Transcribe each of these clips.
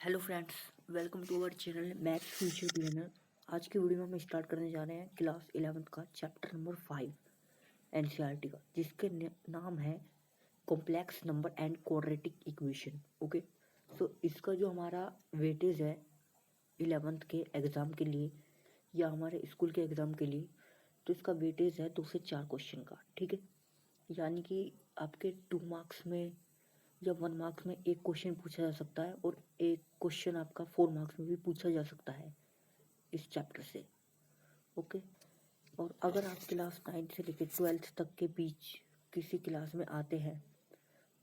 Hello friends, welcome to our channel maths future planner. आज की video में हम स्टार्ट करने जा रहे हैं क्लास 11th का चैप्टर नंबर 5 एनसीईआरटी का, जिसके नाम है complex number and quadratic equation. Okay, so इसका जो हमारा वेटेज है 11th के एग्ज़ाम के लिए या हमारे स्कूल के एग्ज़ाम के लिए, तो इसका वेटेज है 2 से 4 क्वेश्चन का। ठीक है, यानी कि आपके 2 मार्क्स में या 1 मार्क्स में एक क्वेश्चन पूछा जा सकता है और एक क्वेश्चन आपका 4 मार्क्स में भी पूछा जा सकता है इस चैप्टर से। ओके, और अगर आप क्लास 9 से लेकर 12th तक के बीच किसी क्लास में आते हैं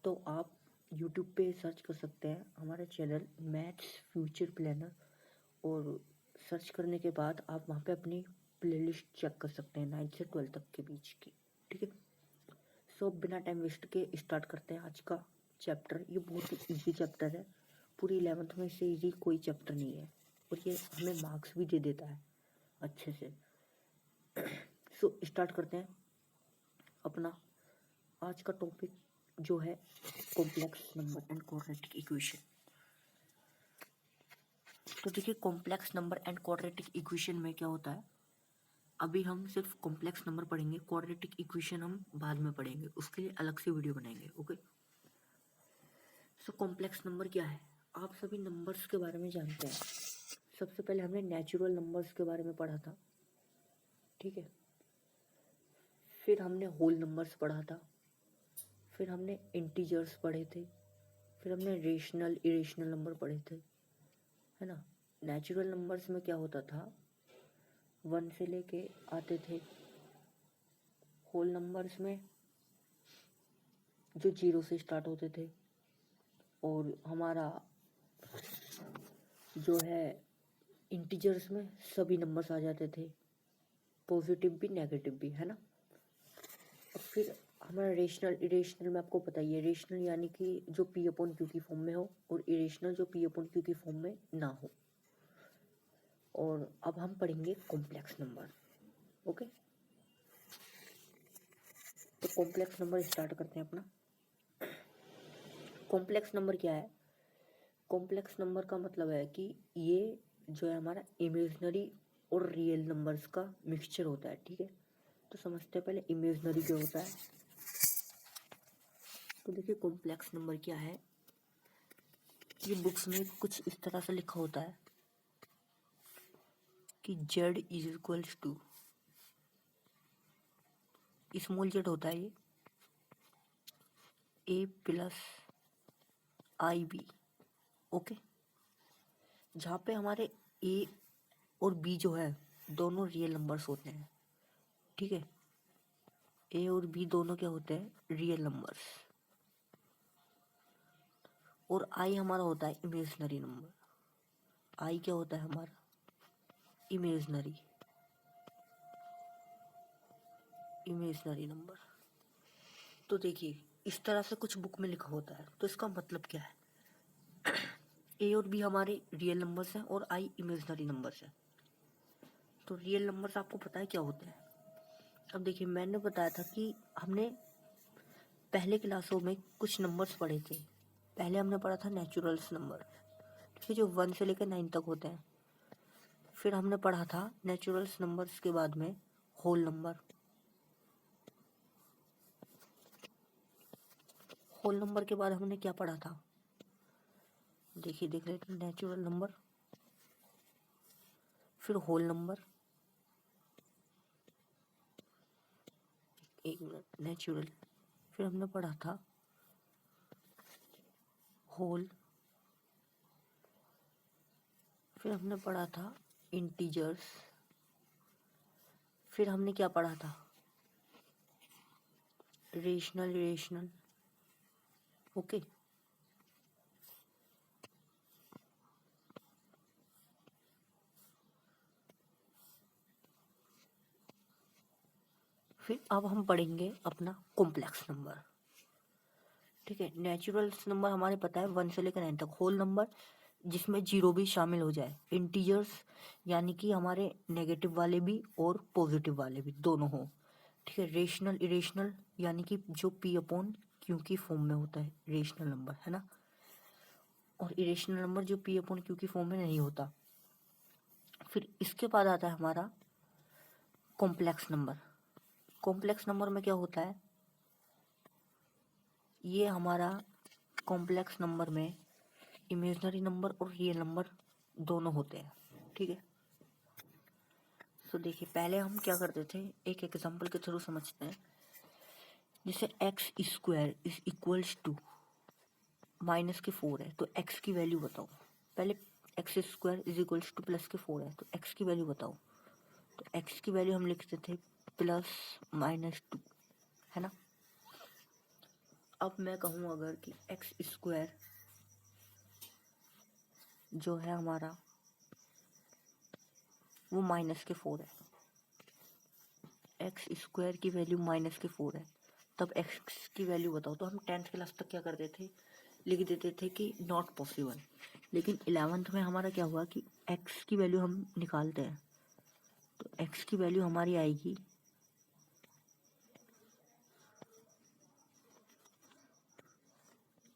तो आप यूट्यूब पे सर्च कर सकते हैं हमारा चैनल मैथ्स फ्यूचर प्लानर, और सर्च करने के बाद आप वहाँ पे अपनी प्लेलिस्ट चेक कर सकते हैं 9 से 12 तक के बीच की। ठीक है, सो बिना टाइम वेस्ट के स्टार्ट करते हैं आज का चैप्टर। ये बहुत ही ईजी चैप्टर है, पूरी 11th में से ईजी कोई चैप्टर नहीं है, और ये हमें मार्क्स भी दे देता है अच्छे से। सो स्टार्ट करते हैं अपना आज का टॉपिक, जो है complex number and quadratic equation. तो देखिए, complex number and quadratic equation में क्या होता है, अभी हम सिर्फ कॉम्प्लेक्स नंबर पढ़ेंगे, क्वाड्रेटिक इक्वेशन हम बाद में पढ़ेंगे, उसके लिए अलग से वीडियो बनाएंगे। ओके, सो कॉम्प्लेक्स नंबर क्या है, आप सभी नंबर्स के बारे में जानते हैं। सबसे पहले हमने नेचुरल नंबर्स के बारे में पढ़ा था। ठीक है, फिर हमने होल नंबर्स पढ़ा था, फिर हमने इंटीजर्स पढ़े थे, फिर हमने रेशनल इरेशनल नंबर पढ़े थे, है ना। नेचुरल नंबर्स में क्या होता था, 1 से लेके आते थे। होल नंबर्स में जो 0 से स्टार्ट होते थे, और हमारा जो है इंटीजर्स में सभी नंबर्स आ जाते थे, पॉजिटिव भी नेगेटिव भी, है ना। और फिर हमारा रेशनल इरेशनल में आपको पता ही है, रेशनल यानी कि जो पी अपॉन क्यू की फॉर्म में हो, और इरेशनल जो पी अपॉन क्यू की फॉर्म में ना हो। और अब हम पढ़ेंगे कॉम्प्लेक्स नंबर। ओके, तो कॉम्प्लेक्स नंबर स्टार्ट करते हैं अपना। कॉम्प्लेक्स नंबर क्या है, कॉम्प्लेक्स नंबर का मतलब है कि ये जो है हमारा इमेजिनरी और रियल नंबर्स का मिक्सचर होता है। ठीक है, तो समझते हैं पहले इमेजिनरी क्या होता है। तो देखिए, कॉम्प्लेक्स नंबर क्या है, ये बुक्स में कुछ इस तरह से लिखा होता है कि z is equals to, small z होता है ये, a plus i b. Okay, जहाँ पे हमारे a और b जो है दोनों रियल नंबर्स होते हैं। ठीक है, a और b दोनों क्या होते हैं, रियल नंबर्स, और i हमारा होता है इमेजिनरी नंबर। i क्या होता है हमारा, इमेजिनरी नंबर। तो देखिए, इस तरह से कुछ बुक में लिखा होता है, तो इसका मतलब क्या है, ए और बी हमारे रियल नंबर्स हैं और आई इमेजिनरी नंबर्स हैं। तो रियल नंबर्स आपको पता है क्या होते हैं। अब देखिए, मैंने बताया था कि हमने पहले क्लासों में कुछ नंबर्स पढ़े थे। पहले हमने पढ़ा था नेचुरल्स नंबर, ठीक है, जो 1 से लेकर 9 तक होते हैं। फिर हमने पढ़ा था नेचुरल्स नंबर्स के बाद में होल नंबर। होल नंबर के बाद हमने क्या पढ़ा था, देखिए देख रहे थे, नेचुरल नंबर, फिर होल नंबर, एक मिनट, नेचुरल, फिर हमने पढ़ा था होल, फिर हमने पढ़ा था इंटीजर्स, फिर हमने क्या पढ़ा था, रेशनल इरेशनल। ओके, फिर अब हम पढ़ेंगे अपना कॉम्प्लेक्स नंबर। ठीक है, नेचुरल्स नंबर हमारे पता है 1 से लेकर 9 तक, होल नंबर जिसमें 0 भी शामिल हो जाए, इंटीजर्स यानी कि हमारे नेगेटिव वाले भी और पॉजिटिव वाले भी दोनों हो। ठीक है, रेशनल इरेशनल यानी कि जो पी अपॉन क्यू की फॉर्म में होता है रेशनल नंबर, है ना। और इरेशनल नंबर जो पी अपॉन क्यू की फॉर्म में नहीं होता। फिर इसके बाद आता है हमारा कॉम्प्लेक्स नंबर। कॉम्प्लेक्स नंबर में क्या होता है, ये हमारा कॉम्प्लेक्स नंबर में इमेजिनरी नंबर और रियल नंबर दोनों होते हैं, ठीक है। तो देखिए पहले हम क्या करते थे, एक एग्जांपल के थ्रू समझते हैं। जैसे x square is equals to minus के 4 है, तो एक्स की वैल्यू बताओ। पहले x square is equals to plus के 4 है, तो एक्स की वैल्यू बताओ। तो एक्स की वैल्यू हम लिखते थे +-2, है ना। अब मैं कहूँ अगर कि एक्स स्क्वायर जो है हमारा वो -4 है, एक्स स्क्वायर की वैल्यू -4 है, तब एक्स की वैल्यू बताओ। तो हम 10th क्लास तक क्या करते थे, लिख देते थे कि नॉट पॉसिबल। लेकिन 11th में हमारा क्या हुआ कि एक्स की वैल्यू हम निकालते हैं, तो एक्स की वैल्यू हमारी आएगी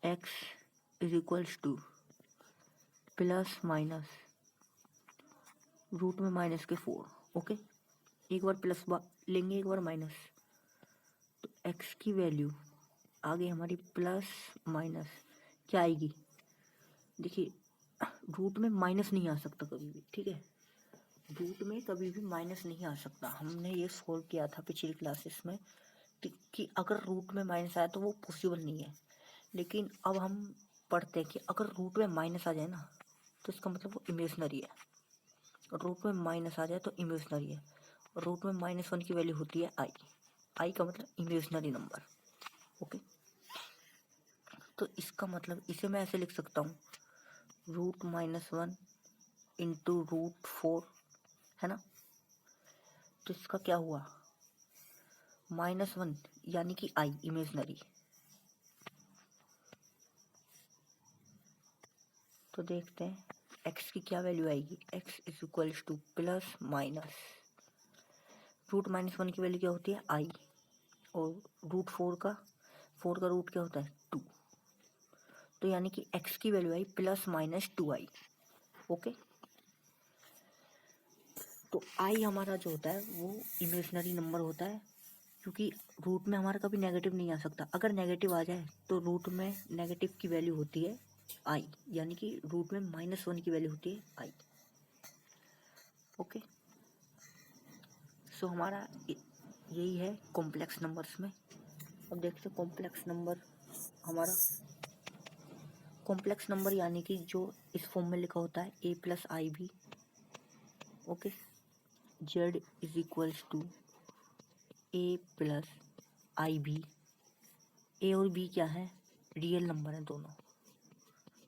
x is equals to plus minus root में -4। ओके, एक बार प्लस लेंगे, एक बार माइनस, तो एक्स की वैल्यू आ गई हमारी प्लस माइनस क्या आएगी। देखिए रूट में माइनस नहीं आ सकता कभी भी, ठीक है। रूट में कभी भी माइनस नहीं आ सकता। हमने ये सोल्व किया था पिछली क्लासेस में कि अगर रूट में माइनस आया तो वो पॉसिबल नहीं है। लेकिन अब हम पढ़ते हैं कि अगर रूट में माइनस आ जाए ना, तो इसका मतलब वो इमेजिनरी है। रूट में माइनस आ जाए तो इमेजिनरी है। रूट में -1 की वैल्यू होती है आई। आई का मतलब इमेजिनरी नंबर। ओके, तो इसका मतलब इसे मैं ऐसे लिख सकता हूँ, √-1 इंटू √4, है ना। तो इसका क्या हुआ, -1 यानी कि आई इमेजिनरी। तो देखते हैं एक्स की क्या वैल्यू आएगी। X is equals to plus minus √-1 की वैल्यू क्या होती है आई, और √4 का रूट क्या होता है 2। तो यानी कि एक्स की वैल्यू आई +-2i। ओके, तो आई हमारा जो होता है वो इमेजिनरी नंबर होता है, क्योंकि रूट में हमारा कभी नेगेटिव नहीं आ सकता। अगर नेगेटिव आ जाए तो रूट में नेगेटिव की वैल्यू होती है आई, यानी कि रूट में -1 की वैल्यू होती है आई। ओके, सो हमारा यही है कॉम्प्लेक्स नंबर्स में। अब देखते हैं कॉम्प्लेक्स नंबर। हमारा कॉम्प्लेक्स नंबर यानी कि जो इस फॉर्म में लिखा होता है a+ib। Okay, z is equals to a+ib। A और बी क्या है, रियल नंबर है,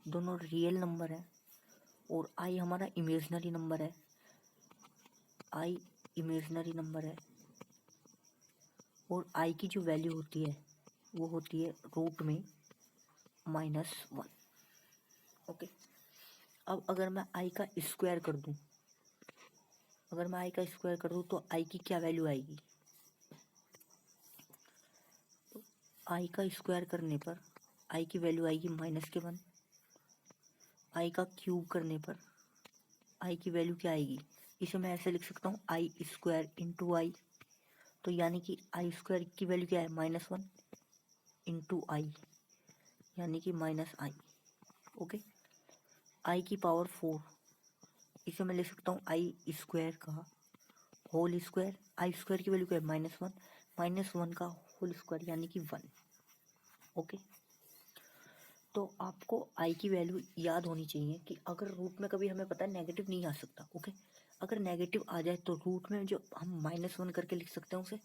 दोनों रियल नंबर है। और आई हमारा इमेजिनरी नंबर है, आई इमेजिनरी नंबर है। और आई की जो वैल्यू होती है वो होती है रूट में -1। ओके, अब अगर मैं आई का स्क्वायर कर दूं, तो आई की क्या वैल्यू आएगी। तो आई का स्क्वायर करने पर आई की वैल्यू आएगी -1। आई का क्यूब करने पर आई की वैल्यू क्या आएगी, इसे मैं ऐसे लिख सकता हूँ आई स्क्वायर इंटू आई। तो यानी कि आई स्क्वायर की वैल्यू क्या है -1 इंटू आई, यानी कि -i। ओके, आई की पावर 4, इसे मैं लिख सकता हूँ आई स्क्वायर का होल स्क्वायर। आई स्क्वायर की वैल्यू क्या है -1, -1 का होल स्क्वायर यानी कि 1। ओके, तो आपको आई की वैल्यू याद होनी चाहिए कि अगर रूट में कभी हमें पता है नेगेटिव नहीं आ सकता। ओके, अगर नेगेटिव आ जाए तो रूट में जो हम -1 करके लिख सकते हैं उसे,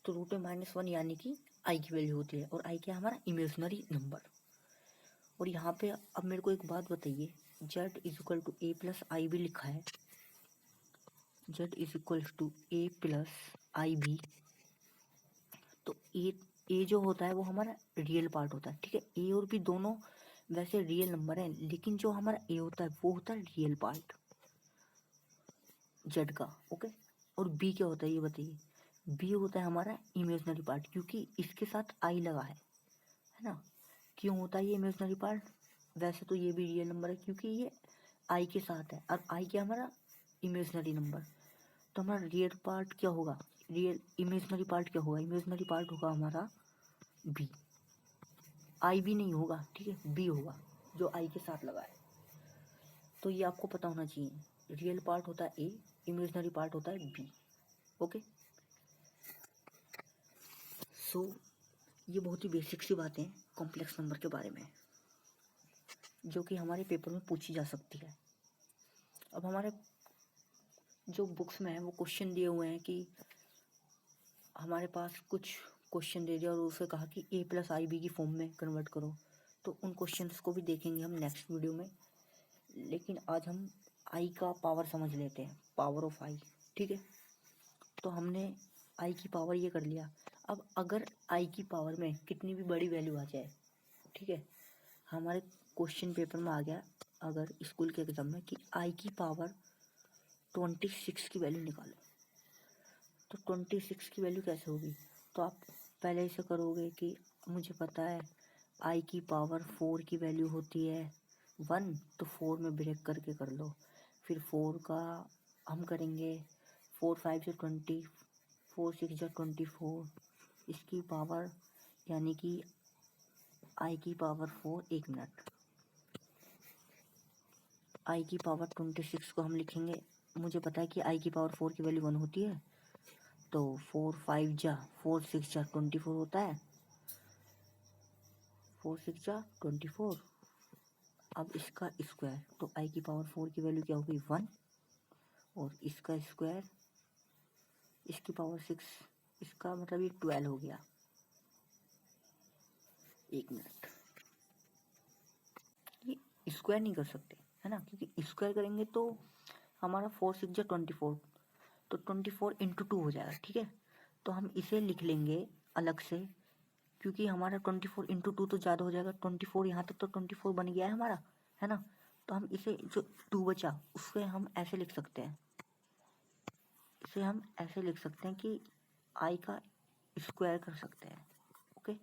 तो रूट में -1 यानी कि आई की वैल्यू होती है। और आई क्या है हमारा इमेजिनरी नंबर। और यहाँ पे अब मेरे को एक बात बताइए, z is equal to a+ib लिखा है, z is equal to a+ib। तो ए जो होता है वो हमारा रियल पार्ट होता है, ठीक है। ए और बी दोनों वैसे रियल नंबर हैं, लेकिन जो हमारा ए होता है वो होता है रियल पार्ट जेड का। ओके, और बी क्या होता है ये बताइए। बी होता है हमारा इमेजिनरी पार्ट, क्योंकि इसके साथ आई लगा है ना। क्यों होता है ये इमेजिनरी पार्ट, वैसे तो ये भी रियल नंबर है क्योंकि ये आई के साथ है, और आई क्या हमारा इमेजनरी नंबर, तो हमारा रियल पार्ट क्या होगा, रियल इमेजनरी पार्ट क्या होगा, इमेजनरी पार्ट होगा हमारा बी। आई भी नहीं होगा, ठीक है, बी होगा जो आई के साथ लगा है। तो ये आपको पता होना चाहिए, रियल पार्ट होता है ए, इमेजनरी पार्ट होता है बी। ओके, सो ये बहुत ही बेसिक सी बातें हैं कॉम्प्लेक्स नंबर के बारे में, जो कि हमारे पेपर में पूछी जा सकती है। अब हमारे जो बुक्स में है वो क्वेश्चन दिए हुए हैं कि हमारे पास कुछ क्वेश्चन दे दिया और उसे कहा कि ए प्लस आई बी की फॉर्म में कन्वर्ट करो, तो उन क्वेश्चंस को भी देखेंगे हम नेक्स्ट वीडियो में। लेकिन आज हम आई का पावर समझ लेते हैं, पावर ऑफ आई, ठीक है। तो हमने आई की पावर ये कर लिया। अब अगर आई की पावर में कितनी भी बड़ी वैल्यू आ जाए, ठीक है, हमारे क्वेश्चन पेपर में आ गया अगर स्कूल के एग्जाम में कि आई की पावर 26 की वैल्यू निकालो, तो 26 की वैल्यू कैसे होगी, तो आप पहले इसे करोगे कि मुझे पता है आई की पावर 4 की वैल्यू होती है 1, तो 4 में ब्रेक करके कर लो। फिर 4 का हम करेंगे 4 5 से 20, 4 6 जा 24, इसकी पावर यानी कि आई की पावर 4, 1 मिनट, आई की पावर 26 को हम लिखेंगे, मुझे पता है कि आई की पावर 4 की वैल्यू 1 होती है, तो 4 5 जा 4 6 जा 24 होता है, 4 6 जा 24। अब इसका स्क्वायर, तो आई की पावर 4 की वैल्यू क्या होगी 1, और इसका स्क्वायर, इसकी पावर 6, इसका मतलब ये 12 हो गया। 1 मिनट, ये स्क्वायर नहीं कर सकते है ना, क्योंकि स्क्वायर करेंगे तो हमारा 4 6 जा 24, तो 24 इंटू 2 हो जाएगा, ठीक है। तो हम इसे लिख लेंगे अलग से, क्योंकि हमारा 24 इंटू 2 तो ज़्यादा हो जाएगा, 24 यहाँ तक तो 24 बन गया है हमारा, है ना। तो हम इसे जो 2 बचा उससे हम ऐसे लिख सकते हैं, इसे हम ऐसे लिख सकते हैं कि आई का स्क्वायर कर सकते हैं। ओके,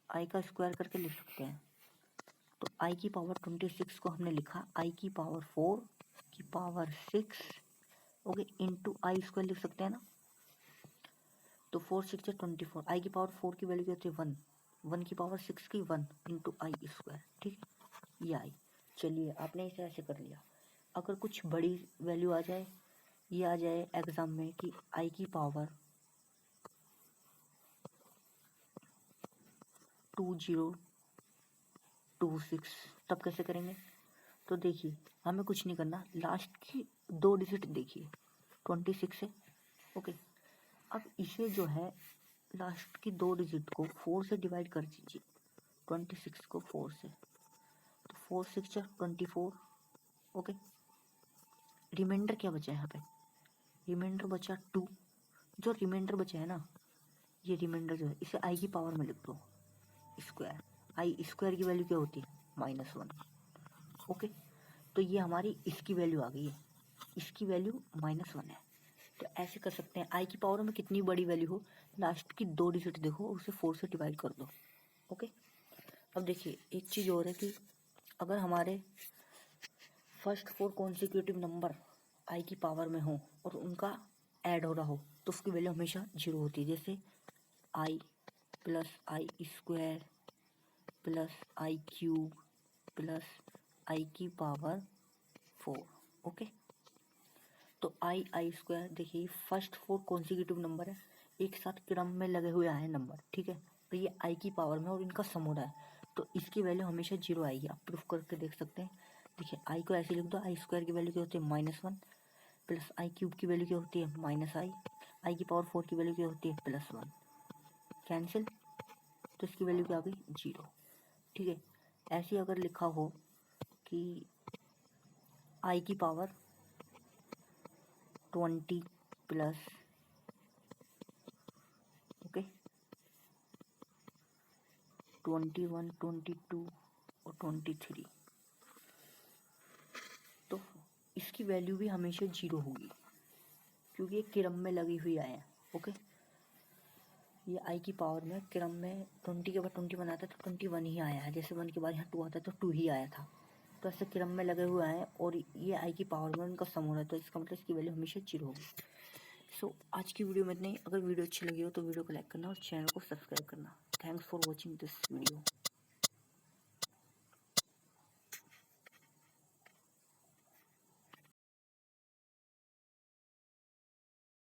आई का स्क्वायर करके लिख सकते हैं। तो आई की पावर 26 को हमने लिखा आई की पावर 4 की पावर 6, ओके, इंटू आई स्क्वायर लिख सकते हैं ना। तो 4 6 24, आई की पावर 4 की वैल्यू क्या होती है 1, 1 की पावर 6 की 1 इंटू आई स्क्वायर, ठीक है, ये आई। चलिए आपने इसे ऐसे कर लिया। अगर कुछ बड़ी वैल्यू आ जाए, ये आ जाए एग्जाम में कि आई की पावर 2026, तब कैसे करेंगे, तो देखिए हमें कुछ नहीं करना, लास्ट की 2 डिजिट देखिए 26 है, ओके। अब इसे जो है लास्ट की 2 डिजिट को 4 से डिवाइड कर दीजिए, 26 को 4 से, तो 4 6 जा 24, ओके। रिमाइंडर क्या बचा है यहाँ पे, रिमाइंडर बचा 2, जो रिमाइंडर बचा है ना, ये रिमाइंडर जो है इसे आई की पावर में लिख दो स्क्वायर, आई स्क्वायर की वैल्यू क्या होती है -1, ओके। तो ये हमारी इसकी वैल्यू आ गई है, इसकी वैल्यू -1 है। तो ऐसे कर सकते हैं, आई की पावर में कितनी बड़ी वैल्यू हो, लास्ट की 2 डिजिट देखो उसे 4 से डिवाइड कर दो, ओके। अब देखिए एक चीज़ और है कि अगर हमारे फर्स्ट 4 कॉन्सिक्यूटिव नंबर आई की पावर में हो और उनका ऐड हो रहा हो, तो उसकी वैल्यू हमेशा 0 होती है। जैसे आई प्लस आई स्क्वायर प्लस आई क्यूब प्लस आई की पावर 4, ओके। तो आई स्क्वायर, देखिए फर्स्ट 4 कॉन्सिक्यूटिव नंबर है, एक साथ क्रम में लगे हुए आए नंबर, ठीक है, तो ये आई की पावर में और इनका सम हो रहा है, तो इसकी वैल्यू हमेशा 0 आएगी। आप प्रूफ करके देख सकते हैं। देखिए आई को ऐसे लिख दो, आई स्क्वायर की वैल्यू क्या होती है -1 प्लस आई क्यूब की वैल्यू क्या होती है -आई, आई की पावर 4 की वैल्यू क्या होती है +1, कैंसिल, तो इसकी वैल्यू क्या आ गई 0, ठीक है। ऐसे अगर लिखा हो कि आई की पावर 20 प्लस, ओके, 21 22 और 23, तो इसकी वैल्यू भी हमेशा 0 होगी क्योंकि ये क्रम में लगी हुई आए हैं, ओके। ये आई की पावर में क्रम में 20 के बाद 20 बनाया था तो 21 ही आया है। जैसे 1 के बाद यहाँ 2 आता है तो 2 ही आया था। तो ऐसे क्रम में लगे हुए हैं और ये आई की पावर में उनका सम हो रहा है, तो इसका मतलब इसकी वैल्यू हमेशा 0 होगी। सो आज की वीडियो में इतना ही। अगर वीडियो अच्छी लगी हो तो वीडियो को लाइक करना और चैनल को सब्सक्राइब करना। Thanks for watching this video.